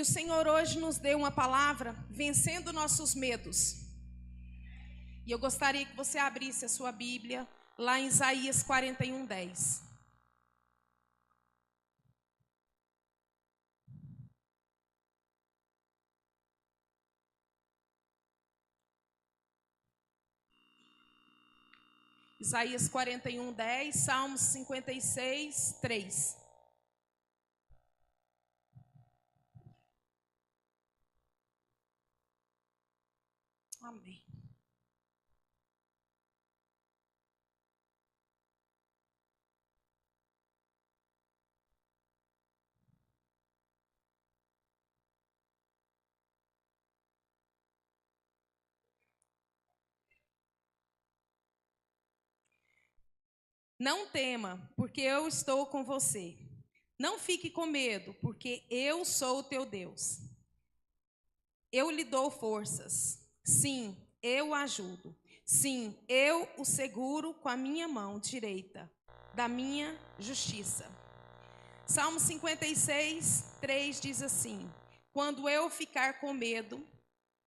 O Senhor hoje nos deu uma palavra, vencendo nossos medos. E eu gostaria que você abrisse a sua Bíblia, lá em Isaías 41:10. Isaías 41:10, Salmos 56:3. Amém. Não tema, porque eu estou com você. Não fique com medo, porque eu sou o teu Deus. Eu lhe dou forças. Sim, eu o ajudo. Sim, eu o seguro com a minha mão direita, da minha justiça. Salmo 56:3 diz assim: quando eu ficar com medo,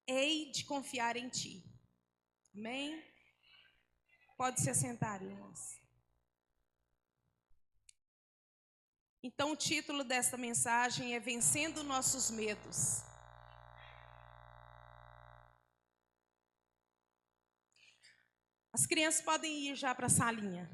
hei de confiar em ti. Amém? Pode se assentar, irmãos. Então, o título desta mensagem é Vencendo Nossos Medos. As crianças podem ir já para a salinha.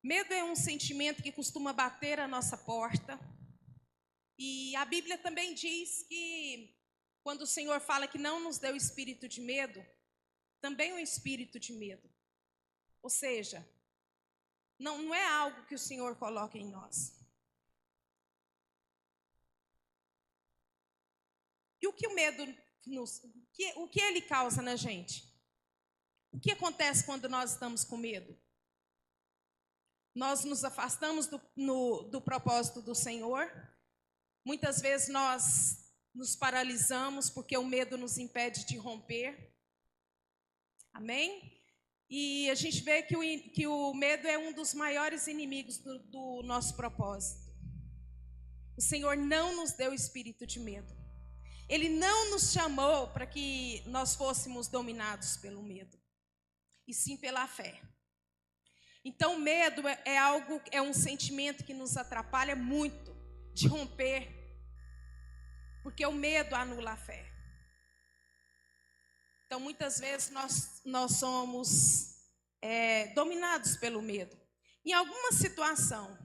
Medo é um sentimento que costuma bater a nossa porta. E a Bíblia também diz que quando o Senhor fala que não nos deu espírito de medo, também um espírito de medo. Ou seja, não é algo que o Senhor coloca em nós. E o que o medo o que ele causa na gente? O que acontece quando nós estamos com medo? Nós nos afastamos do propósito do Senhor. Muitas vezes nós nos paralisamos porque o medo nos impede de romper. Amém? E a gente vê que o medo é um dos maiores inimigos do nosso propósito. O Senhor não nos deu espírito de medo. Ele não nos chamou para que nós fôssemos dominados pelo medo, e sim pela fé. Então, o medo é um sentimento que nos atrapalha muito de romper, porque o medo anula a fé. Então, muitas vezes nós somos dominados pelo medo. Em alguma situação,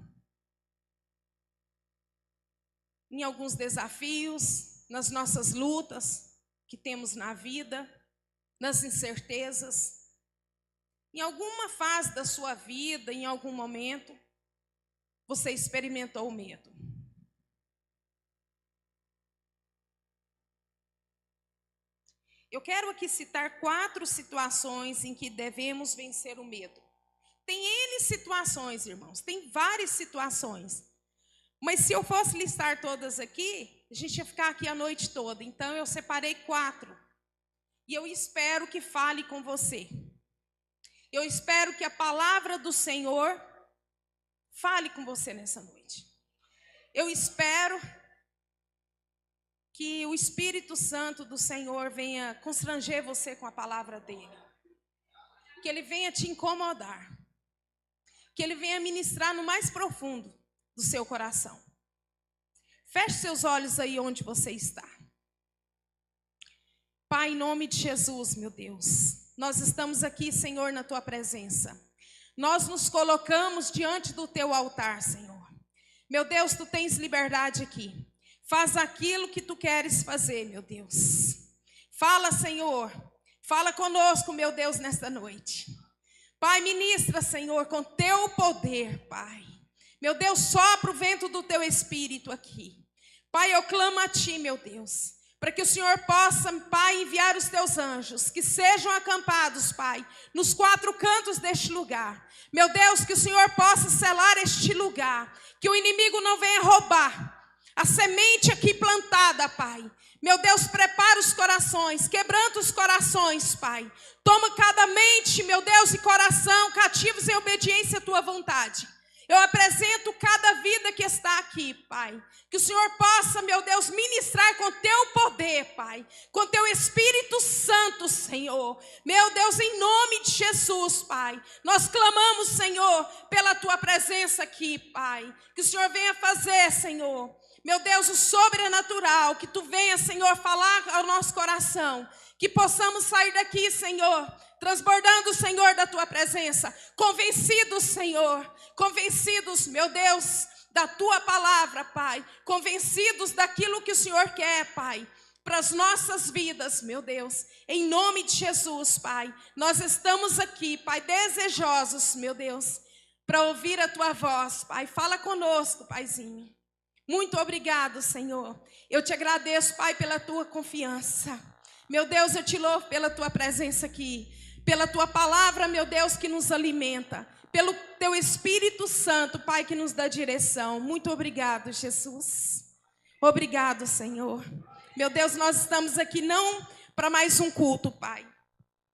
em alguns desafios, nas nossas lutas que temos na vida, nas incertezas, em alguma fase da sua vida, em algum momento, você experimentou o medo. Eu quero aqui citar 4 situações em que devemos vencer o medo. Tem N situações, irmãos, tem várias situações. Mas se eu fosse listar todas aqui, a gente ia ficar aqui a noite toda. Então eu separei 4. E eu espero que fale com você. Eu espero que a palavra do Senhor fale com você nessa noite. Eu espero que o Espírito Santo do Senhor venha constranger você com a palavra dele. Que ele venha te incomodar. Que ele venha ministrar no mais profundo do seu coração. Feche seus olhos aí onde você está. Pai, em nome de Jesus, meu Deus, nós estamos aqui, Senhor, na tua presença. Nós nos colocamos diante do teu altar, Senhor. Meu Deus, tu tens liberdade aqui. Faz aquilo que tu queres fazer, meu Deus. Fala, Senhor. Fala conosco, meu Deus, nesta noite. Pai, ministra, Senhor, com teu poder, Pai. Meu Deus, sopra o vento do teu espírito aqui. Pai, eu clamo a ti, meu Deus, para que o Senhor possa, Pai, enviar os teus anjos, que sejam acampados, Pai, nos 4 cantos deste lugar. Meu Deus, que o Senhor possa selar este lugar, que o inimigo não venha roubar, a semente aqui plantada, Pai. Meu Deus, prepara os corações, quebranta os corações, Pai. Toma cada mente, meu Deus, e coração cativos em obediência à tua vontade. Eu apresento cada vida que está aqui, Pai. Que o Senhor possa, meu Deus, ministrar com teu poder, Pai. Com teu Espírito Santo, Senhor. Meu Deus, em nome de Jesus, Pai. Nós clamamos, Senhor, pela tua presença aqui, Pai. Que o Senhor venha fazer, Senhor. Meu Deus, o sobrenatural. Que tu venha, Senhor, falar ao nosso coração. Que possamos sair daqui, Senhor, transbordando, Senhor, da tua presença. Convencidos, Senhor. Convencidos, meu Deus, da tua palavra, Pai. Convencidos daquilo que o Senhor quer, Pai, para as nossas vidas, meu Deus. Em nome de Jesus, Pai. Nós estamos aqui, Pai, desejosos, meu Deus, para ouvir a tua voz, Pai. Fala conosco, Paizinho. Muito obrigado, Senhor. Eu te agradeço, Pai, pela tua confiança. Meu Deus, eu te louvo pela tua presença aqui. Pela tua palavra, meu Deus, que nos alimenta. Pelo teu Espírito Santo, Pai, que nos dá direção. Muito obrigado, Jesus. Obrigado, Senhor. Meu Deus, nós estamos aqui não para mais um culto, Pai.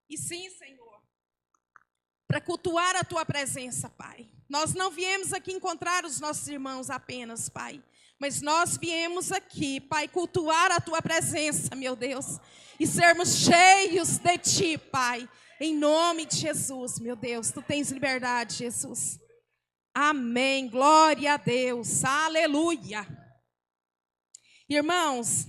E sim, Senhor, para cultuar a tua presença, Pai. Nós não viemos aqui encontrar os nossos irmãos apenas, Pai. Mas nós viemos aqui, Pai, cultuar a tua presença, meu Deus. E sermos cheios de ti, Pai. Em nome de Jesus, meu Deus. Tu tens liberdade, Jesus. Amém. Glória a Deus. Aleluia. Irmãos,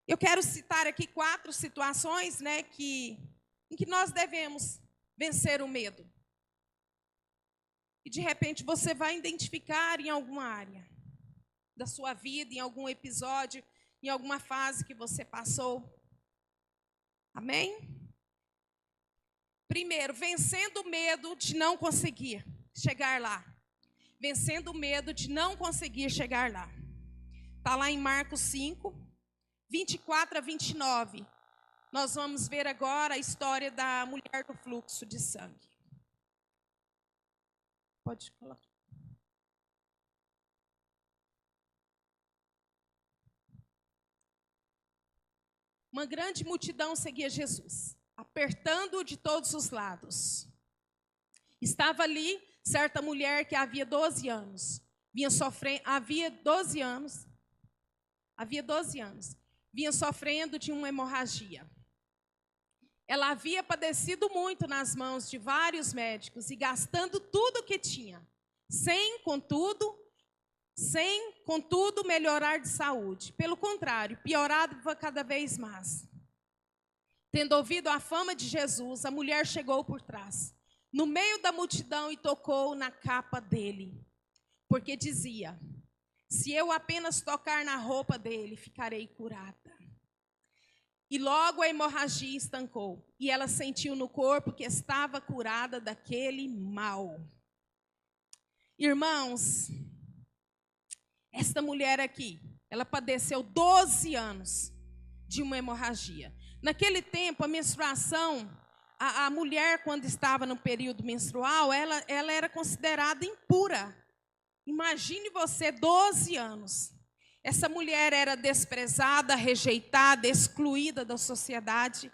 eu quero citar aqui 4 situações, né, em que nós devemos vencer o medo. E de repente você vai identificar em alguma área da sua vida, em algum episódio, em alguma fase que você passou. Amém? Primeiro, vencendo o medo de não conseguir chegar lá. Vencendo o medo de não conseguir chegar lá. Está lá em Marcos 5, 24 a 29. Nós vamos ver agora a história da mulher do fluxo de sangue. Pode colocar. Uma grande multidão seguia Jesus, apertando-o de todos os lados. Estava ali certa mulher que havia 12 anos, vinha sofrendo de uma hemorragia. Ela havia padecido muito nas mãos de vários médicos e gastando tudo o que tinha, sem, contudo, melhorar de saúde. Pelo contrário, piorava cada vez mais. Tendo ouvido a fama de Jesus, a mulher chegou por trás, no meio da multidão, e tocou na capa dele. Porque dizia: se eu apenas tocar na roupa dele, ficarei curada. E logo a hemorragia estancou, e ela sentiu no corpo que estava curada daquele mal. Irmãos, esta mulher aqui, ela padeceu 12 anos de uma hemorragia. Naquele tempo, a menstruação, a mulher, quando estava no período menstrual, ela era considerada impura. Imagine você, 12 anos. Essa mulher era desprezada, rejeitada, excluída da sociedade.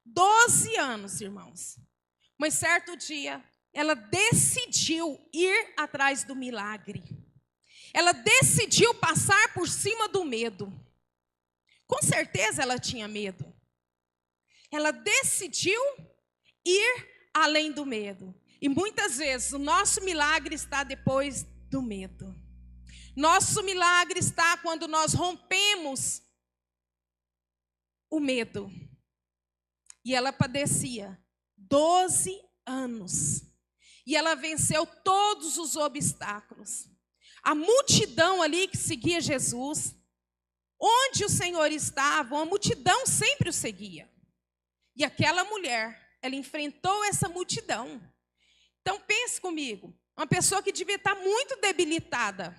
12 anos, irmãos. Mas certo dia, ela decidiu ir atrás do milagre. Ela decidiu passar por cima do medo. Com certeza ela tinha medo. Ela decidiu ir além do medo. E muitas vezes o nosso milagre está depois do medo. Nosso milagre está quando nós rompemos o medo. E ela padecia 12 anos. E ela venceu todos os obstáculos. A multidão ali que seguia Jesus, onde o Senhor estava, a multidão sempre o seguia. E aquela mulher, ela enfrentou essa multidão. Então pense comigo, uma pessoa que devia estar muito debilitada,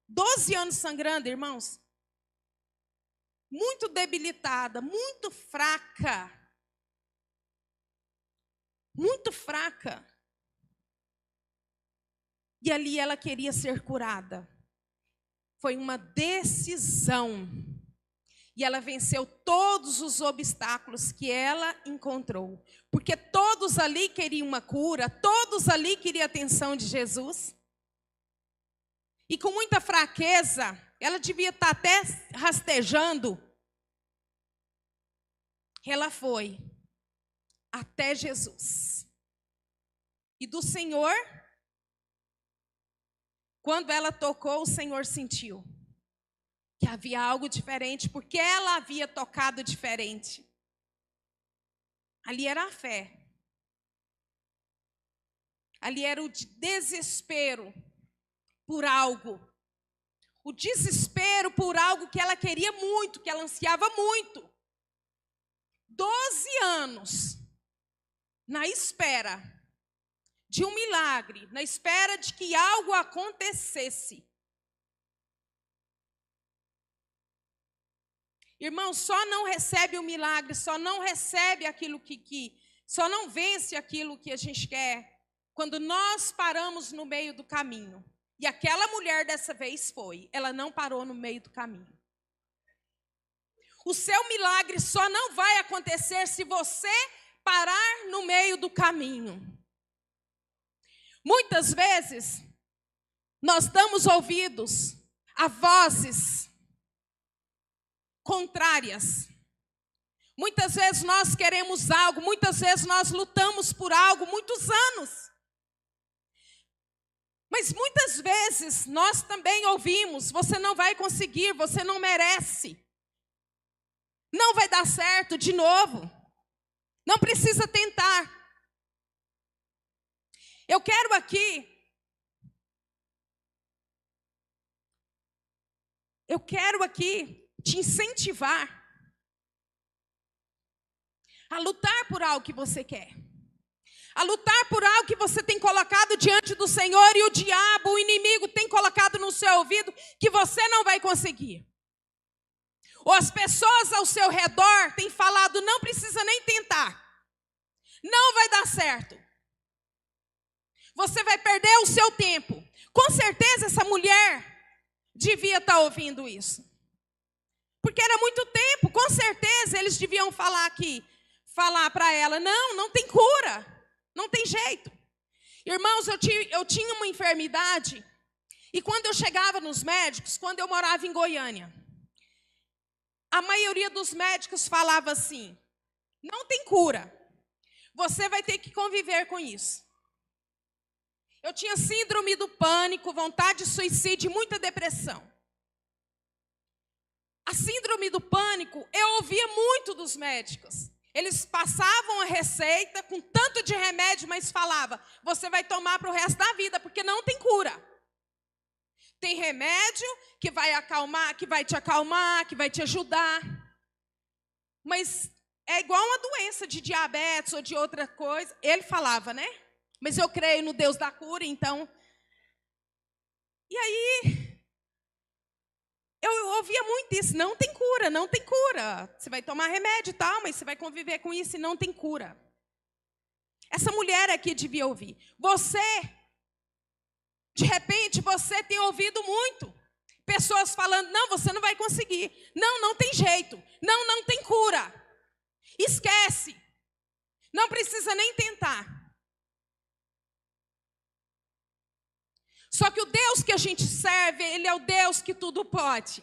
12 anos sangrando, irmãos. Muito debilitada, muito fraca. Muito fraca. E ali ela queria ser curada. foi uma decisão. E ela venceu todos os obstáculos que ela encontrou. Porque todos ali queriam uma cura, todos ali queriam a atenção de Jesus. E com muita fraqueza, ela devia estar até rastejando. Ela foi até Jesus. E do Senhor, quando ela tocou, o Senhor sentiu que havia algo diferente, porque ela havia tocado diferente. Ali era a fé. Ali era o desespero por algo. O desespero por algo que ela queria muito, que ela ansiava muito. 12 anos na espera de um milagre, na espera de que algo acontecesse. Irmão, só não recebe o milagre, só não recebe aquilo só não vence aquilo que a gente quer quando nós paramos no meio do caminho. E aquela mulher dessa vez ela não parou no meio do caminho. O seu milagre só não vai acontecer se você parar no meio do caminho. Muitas vezes, nós damos ouvidos a vozes contrárias. Muitas vezes nós queremos algo, muitas vezes nós lutamos por algo, muitos anos. Mas muitas vezes nós também ouvimos: você não vai conseguir, você não merece. Não vai dar certo de novo. Não precisa tentar. Eu quero aqui te incentivar a lutar por algo que você quer. A lutar por algo que você tem colocado diante do Senhor e o diabo, o inimigo, tem colocado no seu ouvido que você não vai conseguir. Ou as pessoas ao seu redor têm falado: não precisa nem tentar. Não vai dar certo. Você vai perder o seu tempo. Com certeza essa mulher devia estar ouvindo isso. Porque era muito tempo, com certeza eles deviam falar para ela: não tem cura. Não tem jeito. Irmãos, eu tinha uma enfermidade. E quando eu chegava nos médicos, quando eu morava em Goiânia, a maioria dos médicos falava assim: não tem cura. Você vai ter que conviver com isso. Eu tinha síndrome do pânico, vontade de suicídio e muita depressão. A síndrome do pânico, eu ouvia muito dos médicos. Eles passavam a receita com tanto de remédio, mas falava: você vai tomar para o resto da vida, porque não tem cura. Tem remédio que vai acalmar, que vai te acalmar, que vai te ajudar. Mas é igual uma doença de diabetes ou de outra coisa. Ele falava, né? Mas eu creio no Deus da cura, então. E aí, eu ouvia muito isso: não tem cura, não tem cura. Você vai tomar remédio e tal, mas você vai conviver com isso e não tem cura. Essa mulher aqui devia ouvir. Você, de repente, você tem ouvido muito. Pessoas falando: não, você não vai conseguir. Não tem jeito. Não tem cura. Esquece. Não precisa nem tentar. Só que o Deus que a gente serve, Ele é o Deus que tudo pode.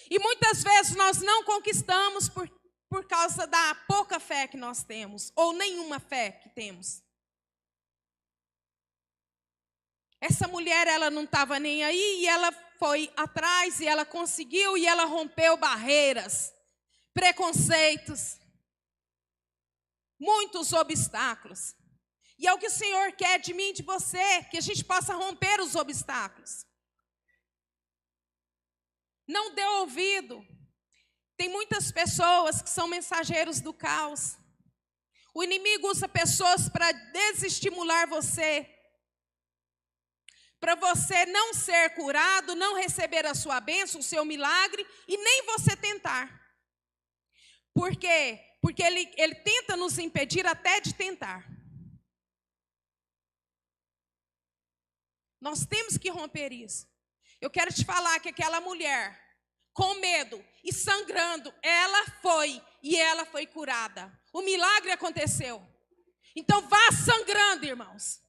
E muitas vezes nós não conquistamos por causa da pouca fé que nós temos, ou nenhuma fé que temos. Essa mulher, ela não estava nem aí, e ela foi atrás, e ela conseguiu, e ela rompeu barreiras, preconceitos, muitos obstáculos. E é o que o Senhor quer de mim e de você, que a gente possa romper os obstáculos. Não dê ouvido. Tem muitas pessoas que são mensageiros do caos. O inimigo usa pessoas para desestimular você, para você não ser curado, não receber a sua bênção, o seu milagre, e nem você tentar. Por quê? Porque ele tenta nos impedir até de tentar. Nós temos que romper isso. Eu quero te falar que aquela mulher, com medo e sangrando, ela foi curada. O milagre aconteceu. Então vá sangrando, irmãos.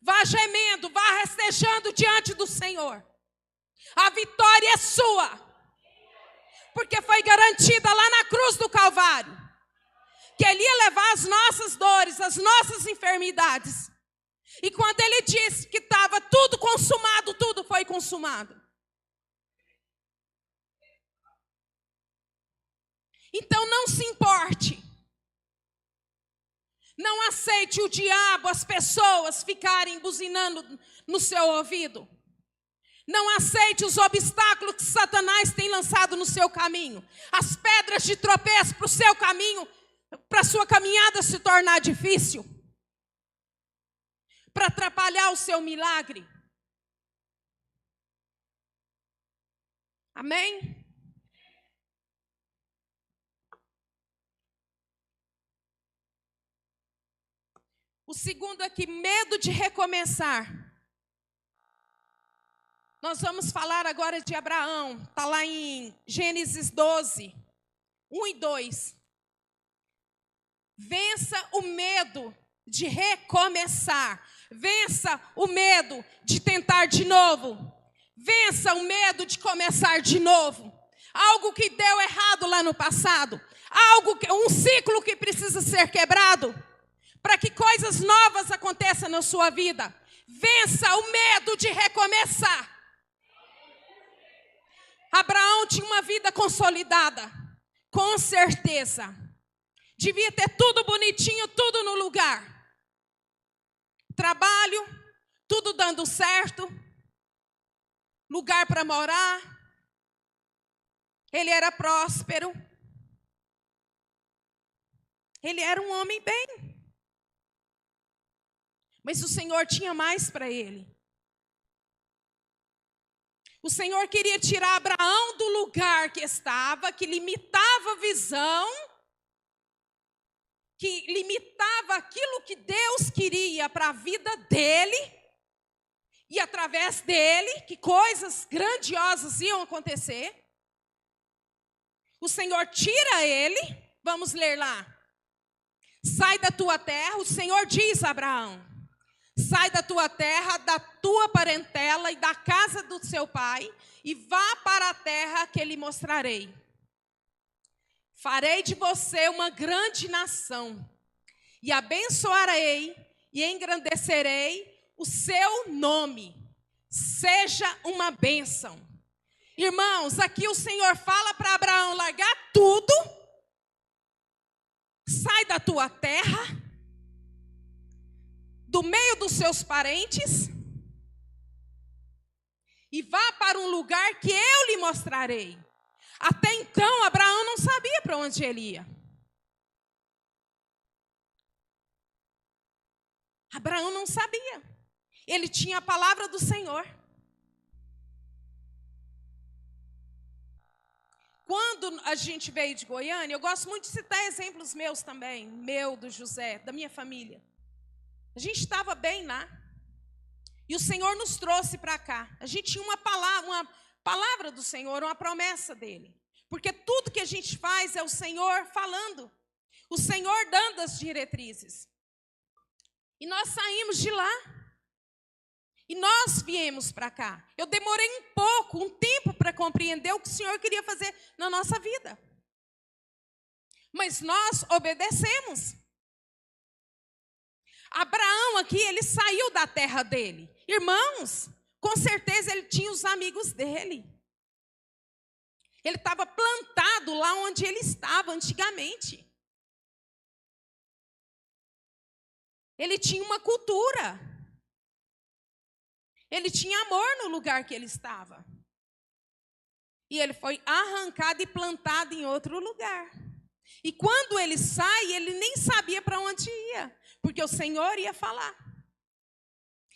Vá gemendo, vá rastejando diante do Senhor. A vitória é sua. Porque foi garantida lá na cruz do Calvário. Que Ele ia levar as nossas dores, as nossas enfermidades. E quando Ele disse que estava tudo consumado, tudo foi consumado. Então não se importe. Não aceite o diabo, as pessoas ficarem buzinando no seu ouvido. Não aceite os obstáculos que Satanás tem lançado no seu caminho. As pedras de tropeço para o seu caminho, para a sua caminhada se tornar difícil. Para atrapalhar o seu milagre. Amém? O segundo aqui, medo de recomeçar. Nós vamos falar agora de Abraão. Está lá em Gênesis 12, 1 e 2. Vença o medo de recomeçar. Vença o medo de tentar de novo. Vença o medo de começar de novo. Algo que deu errado lá no passado. Um ciclo que precisa ser quebrado. Para que coisas novas aconteçam na sua vida. Vença o medo de recomeçar. Abraão tinha uma vida consolidada. Com certeza. Devia ter tudo bonitinho, tudo no lugar. Trabalho, tudo dando certo. Lugar para morar. Ele era próspero. Ele era um homem bem. Mas o Senhor tinha mais para ele. O Senhor queria tirar Abraão do lugar que estava, que limitava a visão, que limitava aquilo que Deus queria para a vida dele, e através dele, que coisas grandiosas iam acontecer. O Senhor tira ele, vamos ler lá. Sai da tua terra, o Senhor diz a Abraão. Sai da tua terra, da tua parentela e da casa do seu pai, e vá para a terra que lhe mostrarei. Farei de você uma grande nação, e abençoarei e engrandecerei o seu nome. Seja uma bênção. Irmãos, aqui o Senhor fala para Abraão largar tudo. Sai da tua terra, do meio dos seus parentes, e vá para um lugar que eu lhe mostrarei. Até então, Abraão não sabia para onde ele ia. Abraão não sabia. Ele tinha a palavra do Senhor. Quando a gente veio de Goiânia, eu gosto muito de citar exemplos meus também, meu, do José, da minha família. A gente estava bem lá. E o Senhor nos trouxe para cá. A gente tinha uma palavra do Senhor, uma promessa dele. Porque tudo que a gente faz é o Senhor falando. O Senhor dando as diretrizes. E nós saímos de lá. E nós viemos para cá. Eu demorei um tempo para compreender o que o Senhor queria fazer na nossa vida. Mas nós obedecemos. Abraão aqui, ele saiu da terra dele. Irmãos, com certeza ele tinha os amigos dele. Ele estava plantado lá onde ele estava antigamente. Ele tinha uma cultura. Ele tinha amor no lugar que ele estava. E ele foi arrancado e plantado em outro lugar. E quando ele sai, ele nem sabia para onde ia. Porque o Senhor ia falar.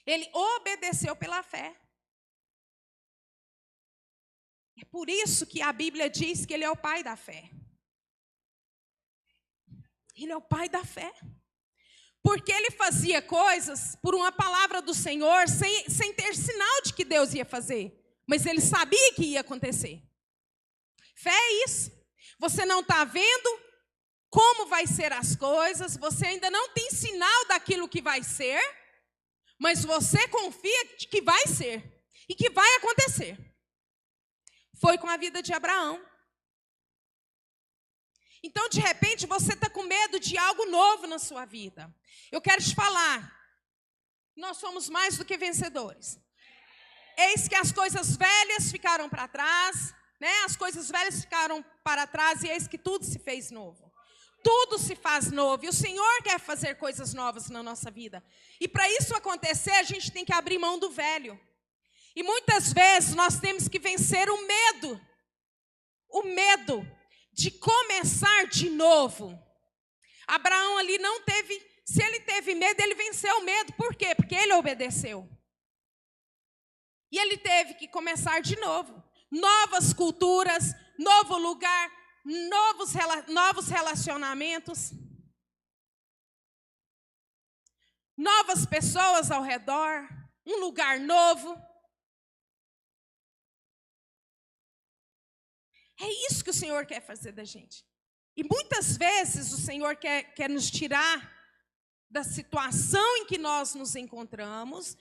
Ele obedeceu pela fé. É por isso que a Bíblia diz que ele é o pai da fé. Ele é o pai da fé. Porque ele fazia coisas por uma palavra do Senhor sem ter sinal de que Deus ia fazer. mas ele sabia que ia acontecer. Fé é isso. Você não está vendo como vai ser as coisas, você ainda não tem sinal daquilo que vai ser, mas você confia de que vai ser e que vai acontecer. Foi com a vida de Abraão. Então, de repente, você está com medo de algo novo na sua vida. Eu quero te falar, nós somos mais do que vencedores. Eis que as coisas velhas ficaram para trás, né? As coisas velhas ficaram para trás e eis que tudo se fez novo. Tudo se faz novo e o Senhor quer fazer coisas novas na nossa vida. E para isso acontecer, a gente tem que abrir mão do velho. E muitas vezes nós temos que vencer o medo. O medo de começar de novo. Abraão ali não teve, se ele teve medo, ele venceu o medo. Por quê? Porque ele obedeceu. E ele teve que começar de novo. Novas culturas, novo lugar, novos relacionamentos, novas pessoas ao redor, um lugar novo. É isso que o Senhor quer fazer da gente. E muitas vezes o Senhor quer nos tirar da situação em que nós nos encontramos,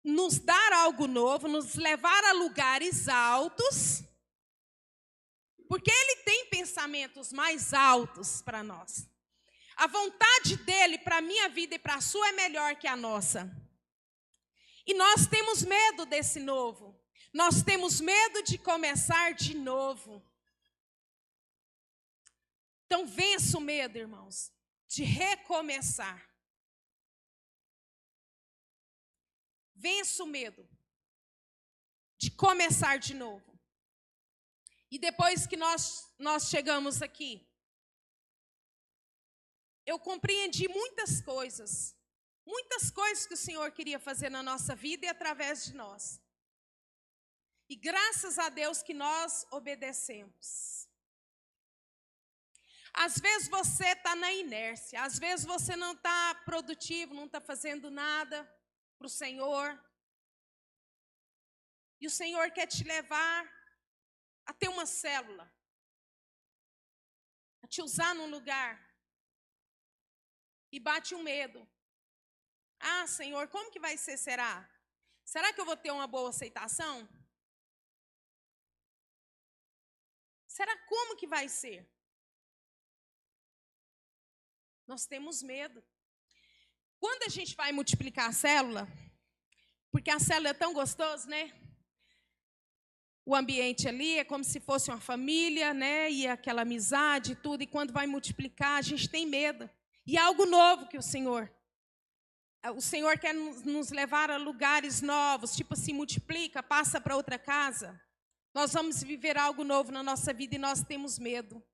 nos dar algo novo, nos levar a lugares altos, porque Ele tem pensamentos mais altos para nós. A vontade dEle para a minha vida e para a sua é melhor que a nossa. E nós temos medo desse novo. Nós temos medo de começar de novo. Então vença o medo, irmãos, de recomeçar. Vença o medo de começar de novo. E depois que nós chegamos aqui, eu compreendi muitas coisas que o Senhor queria fazer na nossa vida e através de nós. E graças a Deus que nós obedecemos. Às vezes você está na inércia, às vezes você não está produtivo, não está fazendo nada para o Senhor. E o Senhor quer te levar a ter uma célula, a te usar num lugar. E bate um medo. Ah, Senhor, como que vai ser, será? Será que eu vou ter uma boa aceitação? Será como que vai ser? Nós temos medo. Quando a gente vai multiplicar a célula, porque a célula é tão gostoso, né? O ambiente ali é como se fosse uma família, né? E aquela amizade e tudo. E quando vai multiplicar, a gente tem medo. E é algo novo que o Senhor quer nos levar a lugares novos, tipo assim, multiplica, passa para outra casa. Nós vamos viver algo novo na nossa vida e nós temos medo.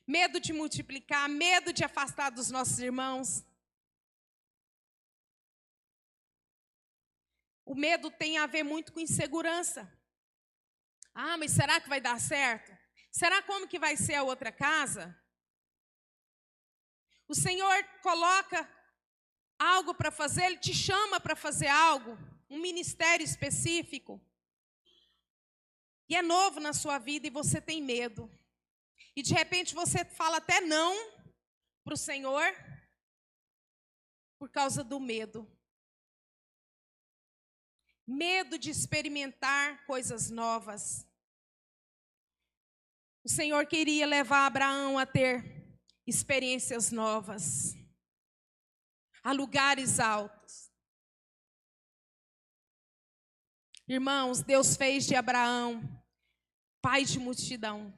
Medo de multiplicar, medo de afastar dos nossos irmãos. O medo tem a ver muito com insegurança. Ah, mas será que vai dar certo? Será como que vai ser a outra casa? O Senhor coloca algo para fazer, Ele te chama para fazer algo, um ministério específico. E é novo na sua vida e você tem medo. E de repente você fala até não para o Senhor por causa do medo. Medo de experimentar coisas novas. O Senhor queria levar Abraão a ter experiências novas, a lugares altos. Irmãos, Deus fez de Abraão pai de multidão,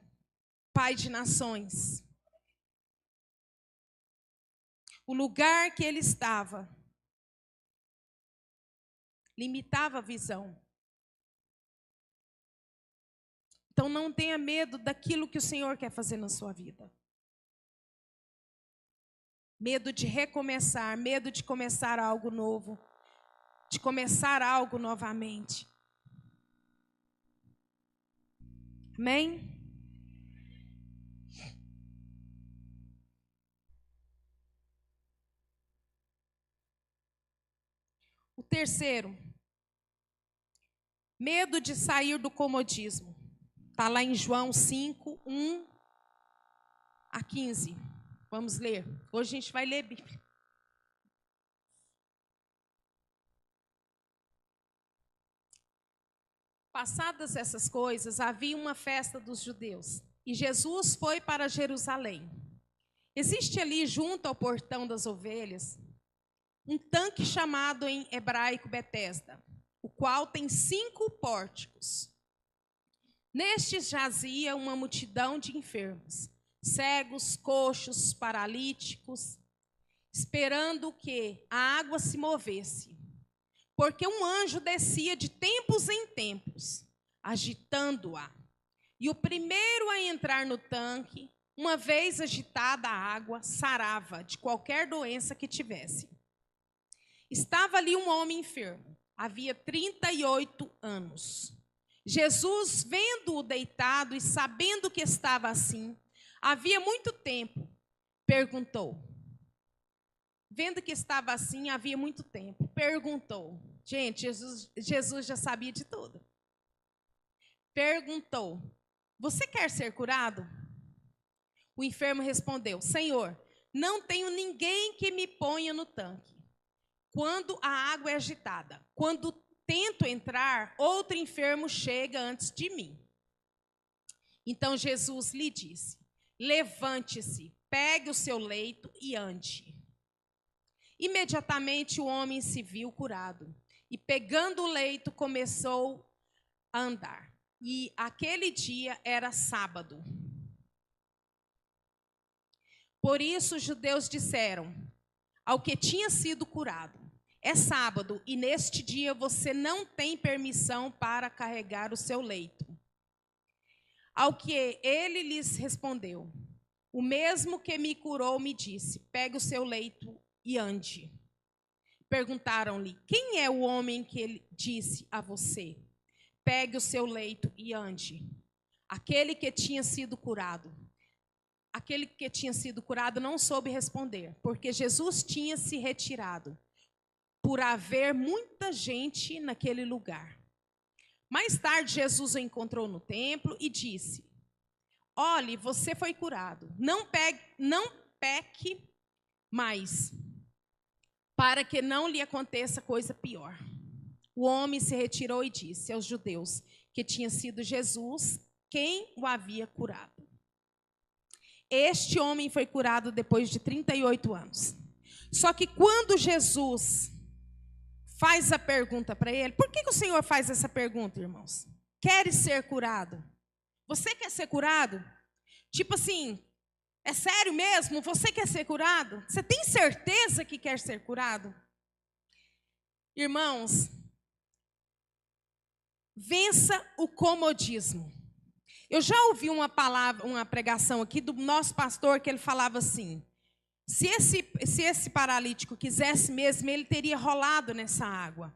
pai de nações. O lugar que ele estava limitava a visão. Então não tenha medo daquilo que o Senhor quer fazer na sua vida. Medo de recomeçar, medo de começar algo novo, de começar algo novamente. Amém? O terceiro, Medo de sair do comodismo. Está lá em João 5, 1 a 15. Vamos ler. Hoje a gente vai ler Bíblia. Passadas essas coisas, havia uma festa dos judeus, e Jesus foi para Jerusalém. Existe ali, junto ao portão das ovelhas, um tanque chamado em hebraico Betesda, o qual tem 5 pórticos. Nestes jazia uma multidão de enfermos, cegos, coxos, paralíticos, esperando que a água se movesse. Porque um anjo descia de tempos em tempos, agitando-a. E o primeiro a entrar no tanque, uma vez agitada a água, sarava de qualquer doença que tivesse. Estava ali um homem enfermo, havia 38 anos. Jesus, vendo-o deitado e sabendo que estava assim, havia muito tempo, perguntou. Vendo que estava assim, havia muito tempo, perguntou. Gente, Jesus já sabia de tudo. Perguntou, você quer ser curado? O enfermo respondeu, Senhor, não tenho ninguém que me ponha no tanque quando a água é agitada. Quando tento entrar, outro enfermo chega antes de mim. Então Jesus lhe disse, levante-se, pegue o seu leito e ande. Imediatamente o homem se viu curado e, pegando o leito, começou a andar. E aquele dia era sábado. Por isso os judeus disseram ao que tinha sido curado, é sábado e neste dia você não tem permissão para carregar o seu leito. Ao que ele lhes respondeu, o mesmo que me curou me disse, pegue o seu leito e ande. Perguntaram-lhe, quem é o homem que ele disse a você? Pegue o seu leito e ande. Aquele que tinha sido curado. Aquele que tinha sido curado não soube responder, porque Jesus tinha se retirado, por haver muita gente naquele lugar. Mais tarde, Jesus o encontrou no templo e disse, olhe, você foi curado, não peque mais, para que não lhe aconteça coisa pior. O homem se retirou e disse aos judeus que tinha sido Jesus quem o havia curado. Este homem foi curado depois de 38 anos. Só que quando Jesus faz a pergunta para ele, por que o Senhor faz essa pergunta, irmãos? Queres ser curado? Você quer ser curado? Tipo assim, é sério mesmo? Você quer ser curado? Você tem certeza que quer ser curado? Irmãos, vença o comodismo. Eu já ouvi uma pregação aqui do nosso pastor que ele falava assim, se esse paralítico quisesse mesmo, ele teria rolado nessa água,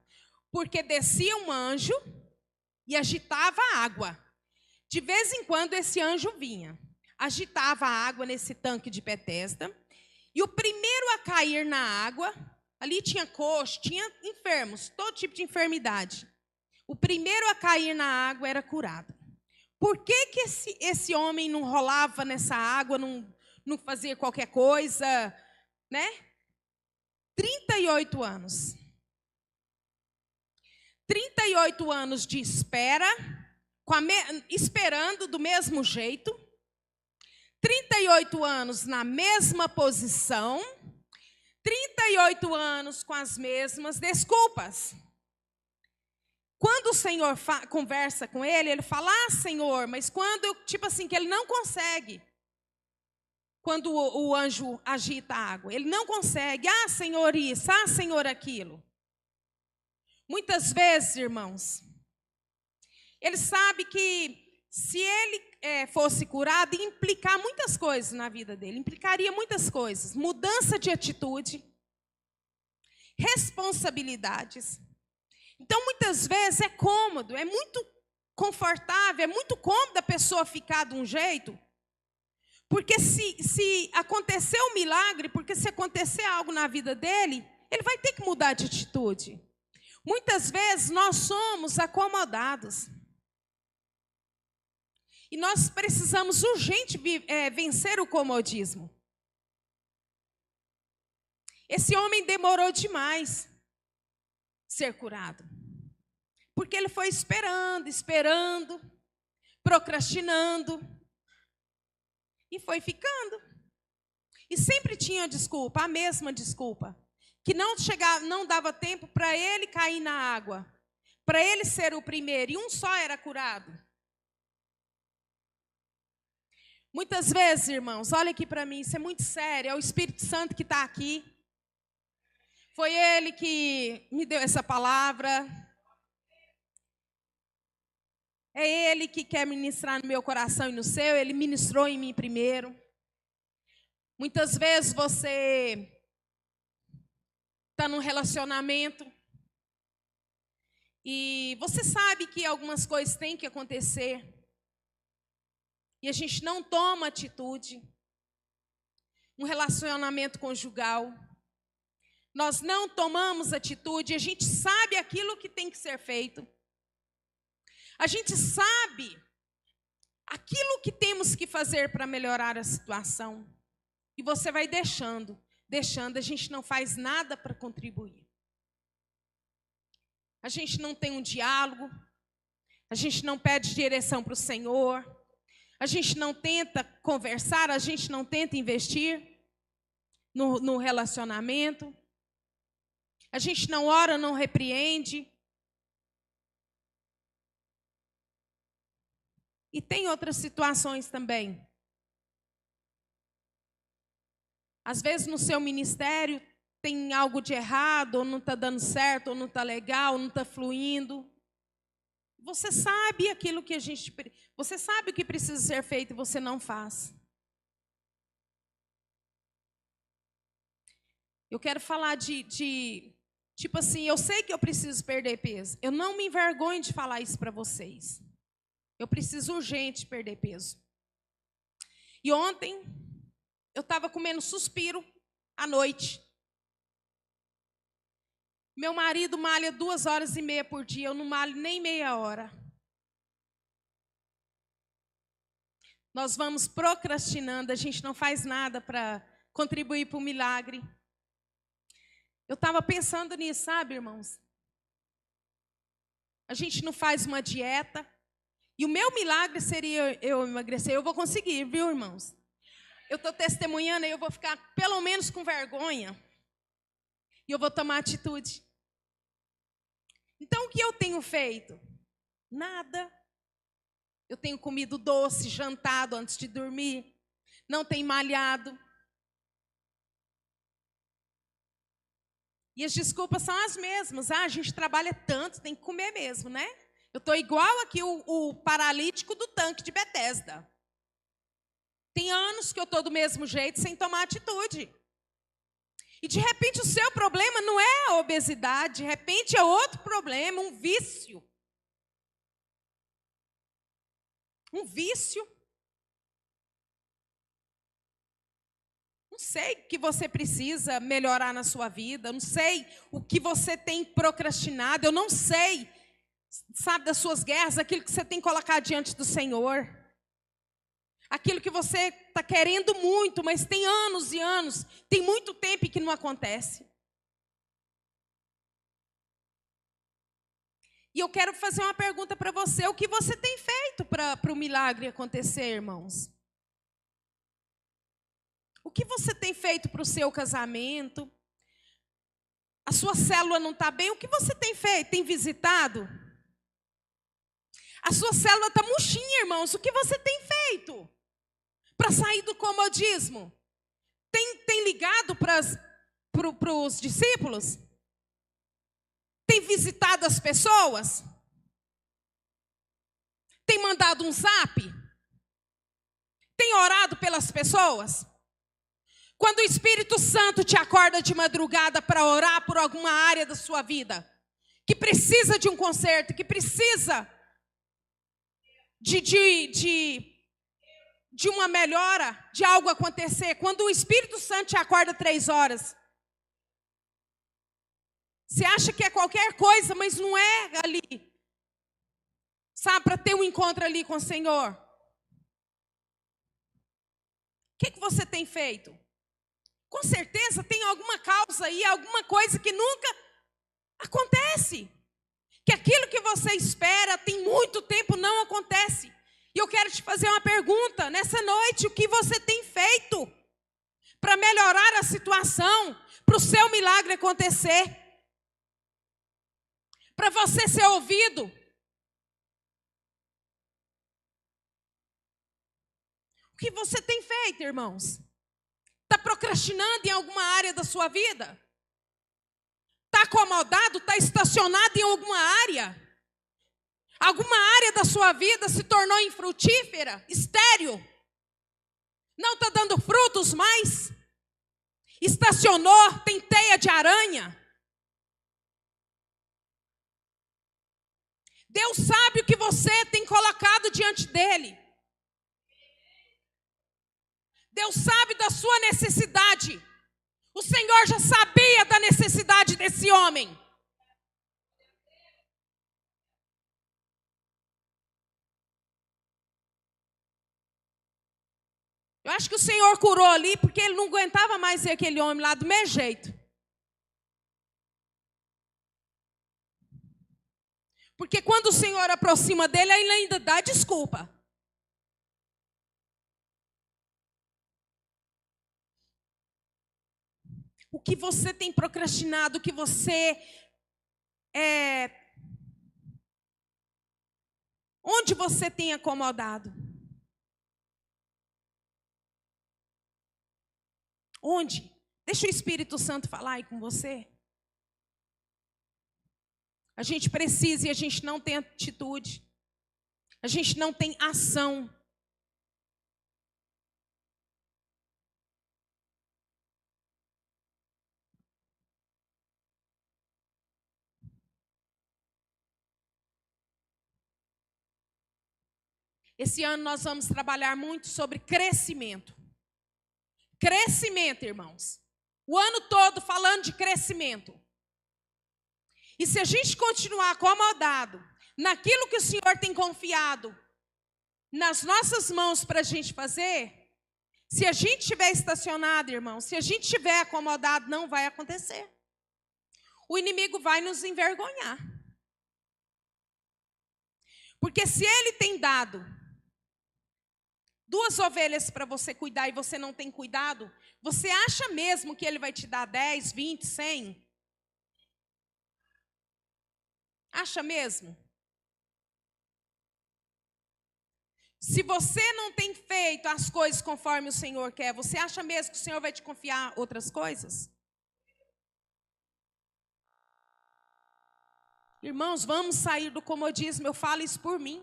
porque descia um anjo e agitava a água. De vez em quando esse anjo vinha, agitava a água nesse tanque de Betesda, e o primeiro a cair na água, ali tinha coxo, tinha enfermos, todo tipo de enfermidade. O primeiro a cair na água era curado. Por que esse homem não rolava nessa água, não fazia qualquer coisa, né? 38 anos. 38 anos de espera, esperando do mesmo jeito. 38 anos na mesma posição. 38 anos com as mesmas desculpas. Quando o Senhor conversa com ele, ele fala, Senhor, mas quando, tipo assim, que ele não consegue. Quando o anjo agita a água, ele não consegue, Senhor isso, Senhor aquilo. Muitas vezes, irmãos, ele sabe que se ele fosse curado, ia implicar muitas coisas na vida dele, implicaria muitas coisas, mudança de atitude, responsabilidades. Então, muitas vezes é cômodo, é muito confortável, é muito cômodo a pessoa ficar de um jeito, porque se acontecer um milagre, porque se acontecer algo na vida dele, ele vai ter que mudar de atitude. Muitas vezes nós somos acomodados. E nós precisamos urgente vencer o comodismo. Esse homem demorou demais ser curado. Porque ele foi esperando, procrastinando. E foi ficando. E sempre tinha desculpa, a mesma desculpa. Que não dava tempo para ele cair na água. Para ele ser o primeiro. E um só era curado. Muitas vezes, irmãos, olha aqui para mim, isso é muito sério. É o Espírito Santo que está aqui. Foi ele que me deu essa palavra. É ele que quer ministrar no meu coração e no seu. Ele ministrou em mim primeiro. Muitas vezes você está num relacionamento e você sabe que algumas coisas têm que acontecer e a gente não toma atitude. Um relacionamento conjugal, nós não tomamos atitude, a gente sabe aquilo que tem que ser feito. A gente sabe aquilo que temos que fazer para melhorar a situação. E você vai deixando, a gente não faz nada para contribuir. A gente não tem um diálogo, a gente não pede direção para o Senhor, a gente não tenta conversar, a gente não tenta investir no relacionamento, a gente não ora, não repreende. E tem outras situações também. Às vezes no seu ministério tem algo de errado, ou não está dando certo, ou não está legal, ou não está fluindo. Você sabe aquilo que você sabe o que precisa ser feito e você não faz. Eu quero falar tipo assim, eu sei que eu preciso perder peso. Eu não me envergonho de falar isso para vocês. Eu preciso urgente perder peso. E ontem eu estava comendo suspiro à noite. Meu marido malha 2h30 por dia, eu não malho nem meia hora. Nós vamos procrastinando, a gente não faz nada para contribuir para o milagre. Eu estava pensando nisso, sabe, irmãos? A gente não faz uma dieta. E o meu milagre seria eu emagrecer. Eu vou conseguir, viu, irmãos? Eu estou testemunhando e eu vou ficar pelo menos com vergonha. E eu vou tomar atitude. Então, o que eu tenho feito? Nada. Eu tenho comido doce, jantado antes de dormir. Não tenho malhado. E as desculpas são as mesmas. A gente trabalha tanto, tem que comer mesmo, né? Eu estou igual aqui o paralítico do tanque de Betesda. Tem anos que eu estou do mesmo jeito, sem tomar atitude. E de repente o seu problema não é a obesidade, de repente é outro problema, um vício. Um vício. Não sei o que você precisa melhorar na sua vida, não sei o que você tem procrastinado, eu não sei, sabe, das suas guerras, aquilo que você tem colocado diante do Senhor. Aquilo que você está querendo muito, mas tem anos e anos, tem muito tempo que não acontece. E eu quero fazer uma pergunta para você. O que você tem feito para o milagre acontecer, irmãos? O que você tem feito para o seu casamento? A sua célula não está bem? O que você tem feito? Tem visitado? A sua célula está murchinha, irmãos. O que você tem feito para sair do comodismo? Tem ligado para os discípulos? Tem visitado as pessoas? Tem mandado um zap? Tem orado pelas pessoas? Quando o Espírito Santo te acorda de madrugada para orar por alguma área da sua vida, que precisa de um conserto, que precisa de uma melhora, de algo acontecer, quando o Espírito Santo te acorda 3 horas, Você acha que é qualquer coisa, mas não é ali. Sabe, para ter um encontro ali com o Senhor. O que você tem feito? Com certeza tem alguma causa aí, alguma coisa que nunca acontece. Que aquilo que você espera tem muito tempo não acontece. E eu quero te fazer uma pergunta nessa noite: o que você tem feito para melhorar a situação, para o seu milagre acontecer? Para você ser ouvido? O que você tem feito, irmãos? Está procrastinando em alguma área da sua vida? Está acomodado? Está estacionado em alguma área? Alguma área da sua vida se tornou infrutífera, estéril? Não está dando frutos mais? Estacionou, tem teia de aranha? Deus sabe o que você tem colocado diante dele. Deus sabe da sua necessidade. O Senhor já sabia da necessidade desse homem. Eu acho que o Senhor curou ali porque ele não aguentava mais ver aquele homem lá do mesmo jeito. Porque quando o Senhor aproxima dele, ele ainda dá desculpa. O que você tem procrastinado, o que você onde você tem acomodado? Onde? Deixa o Espírito Santo falar aí com você. A gente precisa e a gente não tem atitude. A gente não tem ação. Esse ano nós vamos trabalhar muito sobre crescimento. Crescimento, irmãos. O ano todo falando de crescimento. E se a gente continuar acomodado naquilo que o Senhor tem confiado nas nossas mãos para a gente fazer, se a gente estiver estacionado, irmão, se a gente estiver acomodado, não vai acontecer. O inimigo vai nos envergonhar. Porque se ele tem dado 2 ovelhas para você cuidar e você não tem cuidado, você acha mesmo que ele vai te dar 10, 20, 100? Acha mesmo? Se você não tem feito as coisas conforme o Senhor quer, você acha mesmo que o Senhor vai te confiar outras coisas? Irmãos, vamos sair do comodismo, eu falo isso por mim.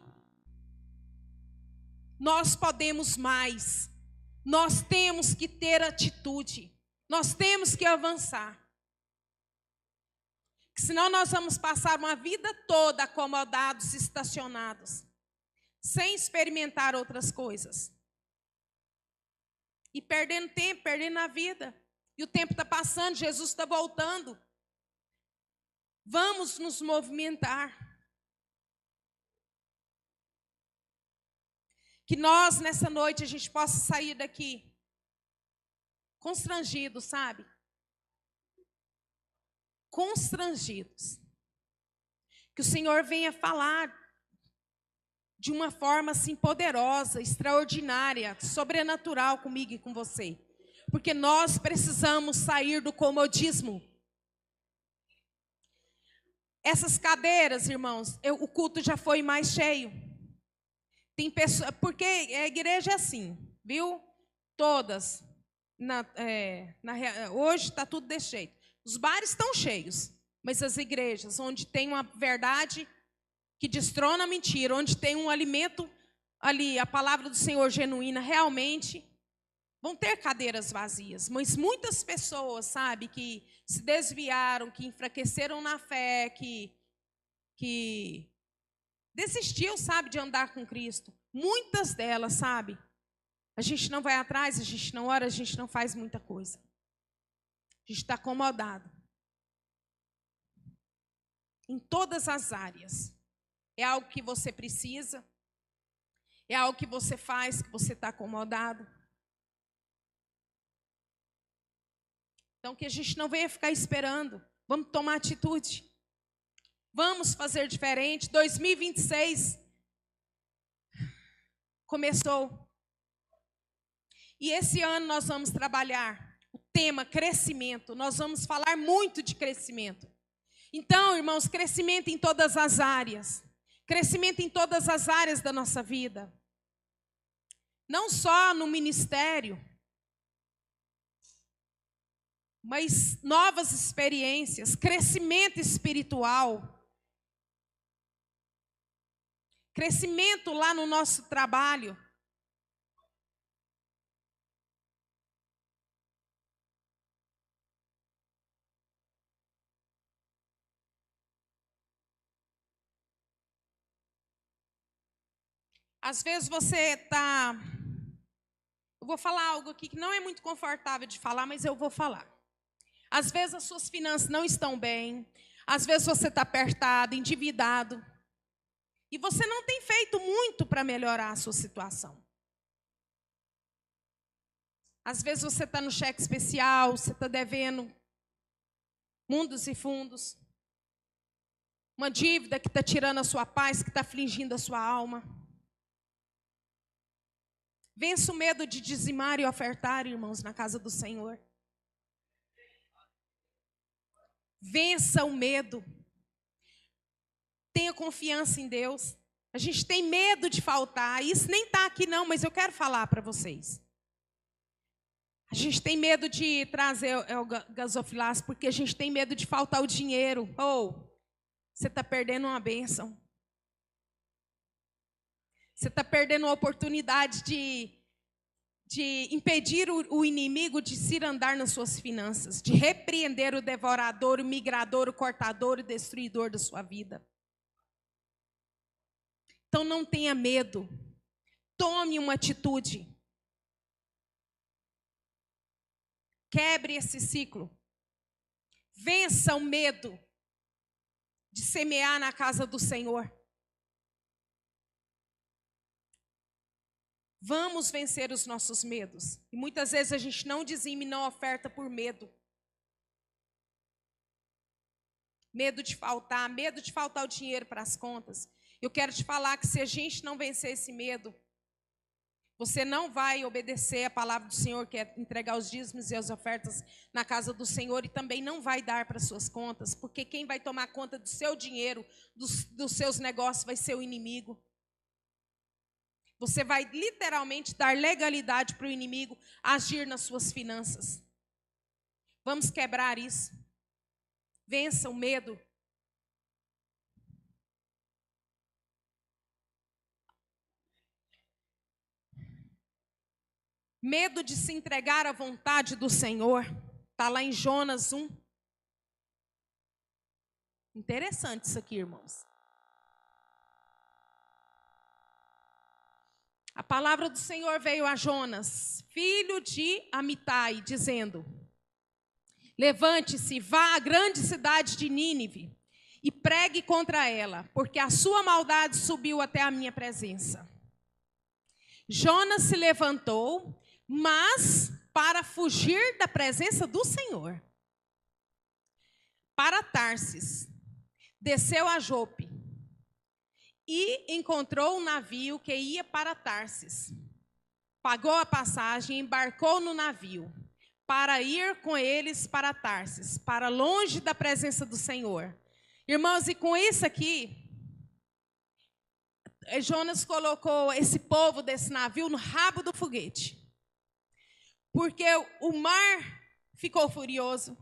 Nós podemos mais. Nós temos que ter atitude. Nós temos que avançar. Senão nós vamos passar uma vida toda acomodados, estacionados, sem experimentar outras coisas. E perdendo tempo, perdendo a vida. E o tempo está passando, Jesus está voltando. Vamos nos movimentar. Que nós, nessa noite, a gente possa sair daqui constrangidos, sabe? Constrangidos. Que o Senhor venha falar de uma forma assim poderosa, extraordinária, sobrenatural comigo e com você. Porque nós precisamos sair do comodismo. Essas cadeiras, irmãos, o culto já foi mais cheio. Tem pessoas, porque a igreja é assim, viu? Todas. Hoje está tudo desse jeito. Os bares estão cheios, mas as igrejas, onde tem uma verdade que destrona a mentira, onde tem um alimento ali, a palavra do Senhor genuína, realmente, vão ter cadeiras vazias. Mas muitas pessoas, sabe, que se desviaram, que enfraqueceram na fé, que desistiu, sabe, de andar com Cristo. Muitas delas, sabe, a gente não vai atrás, a gente não ora, a gente não faz muita coisa. A gente está acomodado. em todas as áreas. É algo que você precisa? É algo que você faz, que você está acomodado? Então, que a gente não venha ficar esperando. Vamos tomar atitude. Vamos fazer diferente. 2026 começou. E esse ano nós vamos trabalhar o tema crescimento. Nós vamos falar muito de crescimento. Então, irmãos, crescimento em todas as áreas. Crescimento em todas as áreas da nossa vida. Não só no ministério, mas novas experiências, crescimento espiritual, crescimento lá no nosso trabalho. Às vezes você está... Eu vou falar algo aqui que não é muito confortável de falar, mas eu vou falar. Às vezes as suas finanças não estão bem. Às vezes você está apertado, endividado. E você não tem feito muito para melhorar a sua situação. Às vezes você está no cheque especial, você está devendo mundos e fundos. Uma dívida que está tirando a sua paz, que está afligindo a sua alma. Vença o medo de dizimar e ofertar, irmãos, na casa do Senhor. Vença o medo. Tenha confiança em Deus. A gente tem medo de faltar. Isso nem está aqui não, mas eu quero falar para vocês. A gente tem medo de trazer o gasofilaço porque a gente tem medo de faltar o dinheiro. Você está perdendo uma bênção. Você está perdendo a oportunidade de impedir o inimigo de se andar nas suas finanças, de repreender o devorador, o migrador, o cortador e destruidor da sua vida. Então não tenha medo. Tome uma atitude. Quebre esse ciclo. Vença o medo de semear na casa do Senhor. Vamos vencer os nossos medos. E muitas vezes a gente não dizime, não oferta por medo. Medo de faltar o dinheiro para as contas. Eu quero te falar que se a gente não vencer esse medo, você não vai obedecer a palavra do Senhor, que é entregar os dízimos e as ofertas na casa do Senhor, e também não vai dar para suas contas, porque quem vai tomar conta do seu dinheiro, dos seus negócios, vai ser o inimigo. Você vai literalmente dar legalidade para o inimigo agir nas suas finanças. Vamos quebrar isso. Vença o medo. Medo de se entregar à vontade do Senhor. Está lá em Jonas 1. Interessante isso aqui, irmãos. A palavra do Senhor veio a Jonas, filho de Amitai, dizendo: levante-se, vá à grande cidade de Nínive e pregue contra ela, porque a sua maldade subiu até a minha presença. Jonas se levantou, mas para fugir da presença do Senhor, para Tarsis, desceu a Jope e encontrou um navio que ia para Tarsis. Pagou a passagem, embarcou no navio para ir com eles para Tarsis, para longe da presença do Senhor. Irmãos, e com isso aqui, Jonas colocou esse povo desse navio no rabo do foguete. Porque o mar ficou furioso.